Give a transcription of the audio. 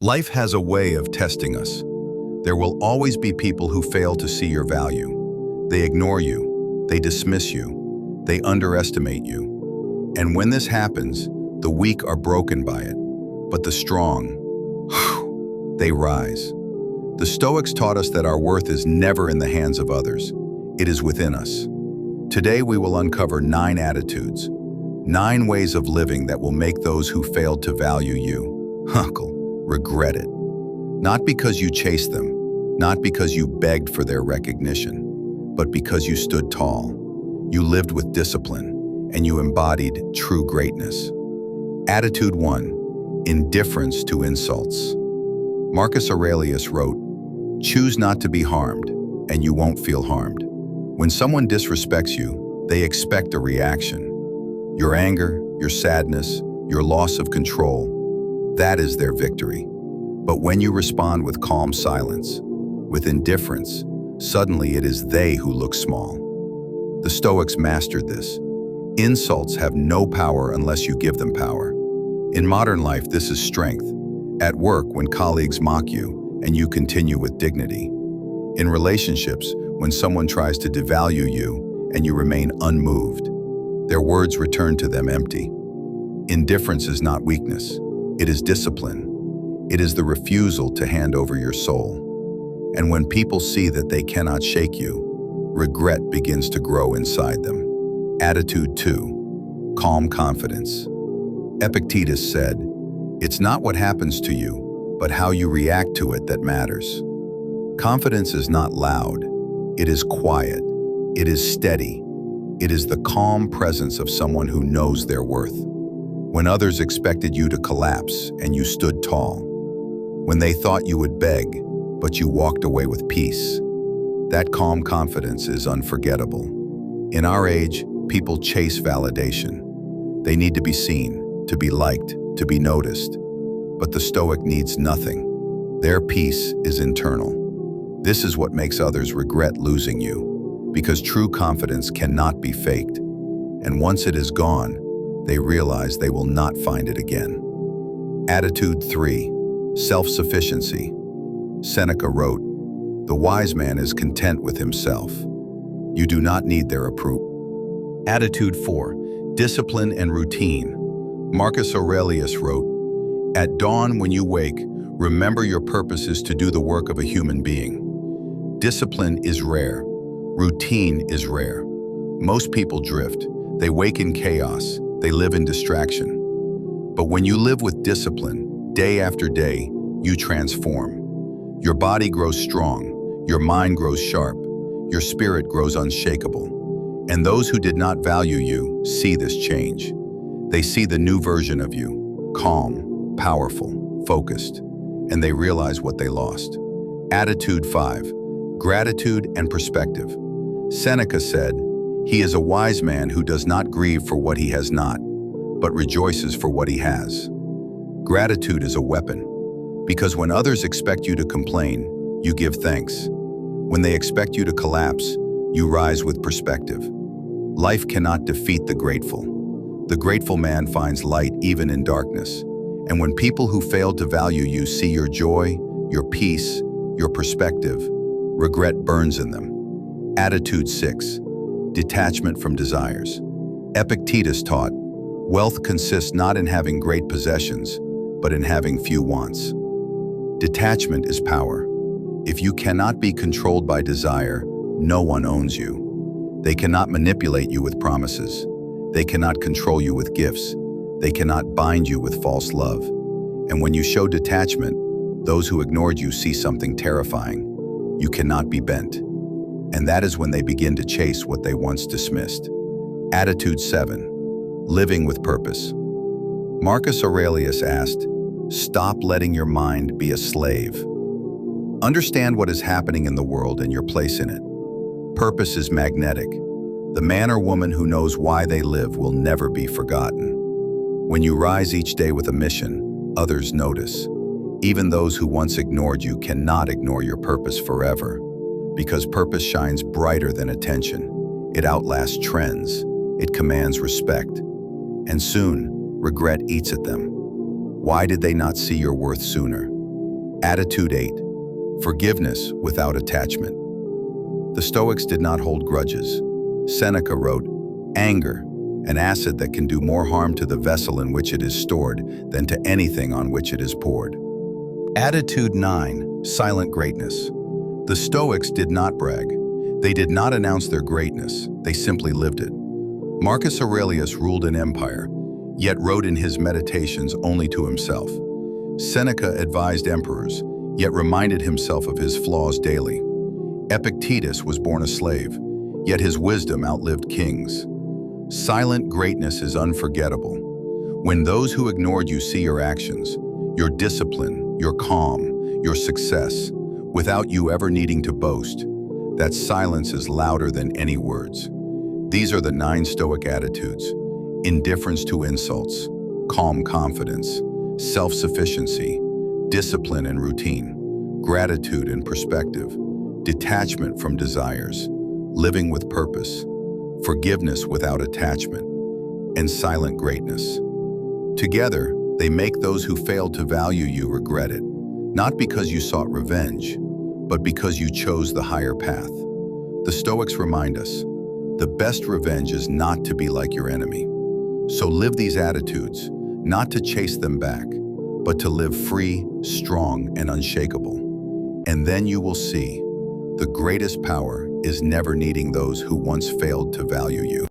Life has a way of testing us. There will always be people who fail to see your value. They ignore you, they dismiss you, they underestimate you. And when this happens, the weak are broken by it, but the strong, they rise. The Stoics taught us that our worth is never in the hands of others. It is within us. Today we will uncover 9 attitudes, 9 ways of living that will make those who failed to value you, regret it. Not because you chased them, not because you begged for their recognition, but because you stood tall. You lived with discipline, and you embodied true greatness. Attitude 1, indifference to insults. Marcus Aurelius wrote, "Choose not to be harmed, and you won't feel harmed." When someone disrespects you, they expect a reaction. Your anger, your sadness, your loss of control, that is their victory. But when you respond with calm silence, with indifference, suddenly it is they who look small. The Stoics mastered this. Insults have no power unless you give them power. In modern life, this is strength. At work, when colleagues mock you and you continue with dignity. In relationships, when someone tries to devalue you and you remain unmoved, their words return to them empty. Indifference is not weakness. It is discipline. It is the refusal to hand over your soul. And when people see that they cannot shake you, regret begins to grow inside them. Attitude 2, calm confidence. Epictetus said, "It's not what happens to you, but how you react to it that matters." Confidence is not loud. It is quiet. It is steady. It is the calm presence of someone who knows their worth. When others expected you to collapse and you stood tall. When they thought you would beg, but you walked away with peace. That calm confidence is unforgettable. In our age, people chase validation. They need to be seen, to be liked, to be noticed. But the Stoic needs nothing. Their peace is internal. This is what makes others regret losing you, because true confidence cannot be faked. And once it is gone, they realize they will not find it again. Attitude 3, self-sufficiency. Seneca wrote, "The wise man is content with himself. You do not need their approval." Attitude 4, discipline and routine. Marcus Aurelius wrote, "At dawn when you wake, remember your purpose is to do the work of a human being." Discipline is rare. Routine is rare. Most people drift. They wake in chaos. They live in distraction. But when you live with discipline, day after day, you transform. Your body grows strong. Your mind grows sharp. Your spirit grows unshakable. And those who did not value you see this change. They see the new version of you, calm, powerful, focused, and they realize what they lost. Attitude 5, gratitude and perspective. Seneca said, "He is a wise man who does not grieve for what he has not, but rejoices for what he has." Gratitude is a weapon, because when others expect you to complain, you give thanks. When they expect you to collapse, you rise with perspective. Life cannot defeat the grateful. The grateful man finds light even in darkness. And when people who failed to value you see your joy, your peace, your perspective, regret burns in them. Attitude 6, detachment from desires. Epictetus taught, "Wealth consists not in having great possessions, but in having few wants." Detachment is power. If you cannot be controlled by desire, no one owns you. They cannot manipulate you with promises. They cannot control you with gifts. They cannot bind you with false love. And when you show detachment, those who ignored you see something terrifying. You cannot be bent. And that is when they begin to chase what they once dismissed. Attitude 7, living with purpose. Marcus Aurelius asked, "Stop letting your mind be a slave. Understand what is happening in the world and your place in it. Purpose is magnetic. The man or woman who knows why they live will never be forgotten. When you rise each day with a mission, others notice. Even those who once ignored you cannot ignore your purpose forever, because purpose shines brighter than attention. It outlasts trends. It commands respect. And soon, regret eats at them. Why did they not see your worth sooner? Attitude 8. Forgiveness without attachment. The Stoics did not hold grudges. Seneca wrote, "Anger, an acid that can do more harm to the vessel in which it is stored than to anything on which it is poured." Attitude 9. Silent greatness. The Stoics did not brag. They did not announce their greatness, they simply lived it. Marcus Aurelius ruled an empire, yet wrote in his meditations only to himself. Seneca advised emperors, yet reminded himself of his flaws daily. Epictetus was born a slave, yet his wisdom outlived kings. Silent greatness is unforgettable. When those who ignored you see your actions, your discipline, your calm, your success, without you ever needing to boast, that silence is louder than any words. These are the 9 Stoic attitudes: indifference to insults, calm confidence, self-sufficiency, discipline and routine, gratitude and perspective, detachment from desires, living with purpose, forgiveness without attachment, and silent greatness. Together, they make those who failed to value you regret it, not because you sought revenge, but because you chose the higher path. The Stoics remind us, the best revenge is not to be like your enemy. So live these attitudes, not to chase them back, but to live free, strong, and unshakable. And then you will see, the greatest power is never needing those who once failed to value you.